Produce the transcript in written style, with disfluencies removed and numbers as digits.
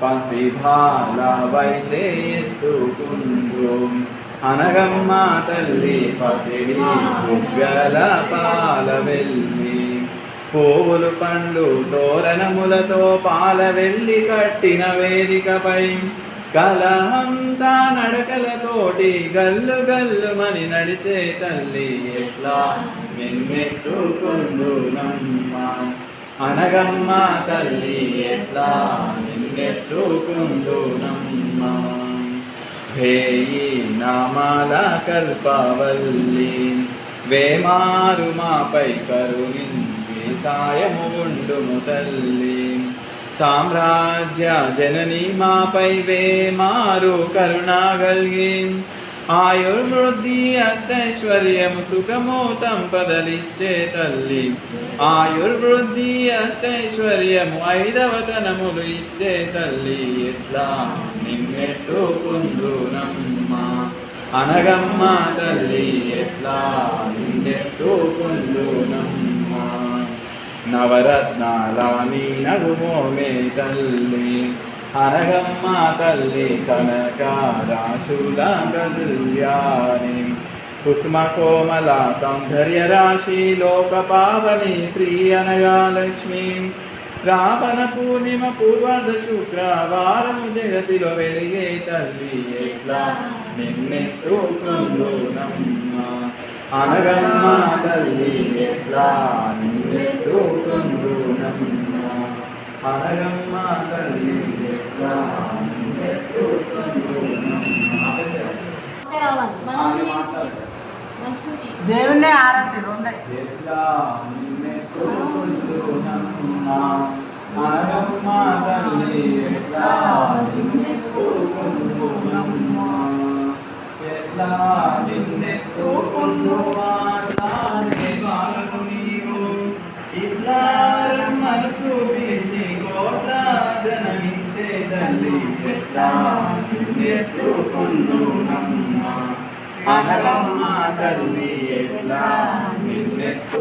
పసిబాలవైతే ఎత్తుకుందు అనగమ్మ తల్లి పసిడి బుగ్గల పాల వెళ్ళి పువ్వులు పండ్లు తోరణములతో పాల వెళ్ళి కట్టిన వేదికపై కలహంస నడకలతోటి గల్లు గల్లుమని నడిచే తల్లి ఎట్లా నిన్నెత్తుకుందునమ్మ అనగమ్మ తల్లి ఎట్లా నిన్నెత్తుకుందునమ్మ వేయి నామాల కల్పవల్లి వేమారు మాపై కరుణించి సాయము ఉండుము తల్లి సామ్రాజ్య జనని మాపై వేమారు కరుణాగల్గి ఆయుర్వృద్ధి అష్టైశ్వర్యము సుఖము సంపదలిచ్చే తల్లి ఆయుర్వృద్ధి అష్టైశ్వర్యము ఐదవతనములు ఇచ్చే తల్లి ఎట్లా నిన్నెత్తుకుందునమ్మ అనగమ్మ తల్లి ఎట్లా నిన్నెత్తుకుందునమ్మ నవరత్నాల నీ నగుమోమే తల్లి అనగమ్మ తల్లి కనకారాశుల గదుల్యాని కుసుమ కోమల సౌందర్య రాశి లోక పావని శ్రీ అనగాలక్ష్మి శ్రావణ పూర్ణిమ పూర్వార్ధ శుక్రవారము జగతిలో వెలిగే తల్లి ఎట్లా నిన్నెత్తుకుందునమ్మ అనగమ్మ తల్లి ఎట్లా నిన్నెత్తుకుందునమ్మ అనగమ్మ తల్లి ఎట్లా దేవుణ్ణి ఆరాధన రెండే ఎట్లా నిన్నెత్తుకుందునమ్మ అనగమ్మ తల్లి ఎట్లా నిన్నెత్తుకుందునమ్మ ఎట్లా నిన్నెత్తుకుందు మాట్లాడే బాలకు నీవు ఇట్లా రమ్మను చూపించి కోట్ల జనమించే తల్లి ఎట్లా నిన్నెత్తుకుందునమ్మ అనగమ్మ తల్లి ఎట్లా నిన్నెత్తు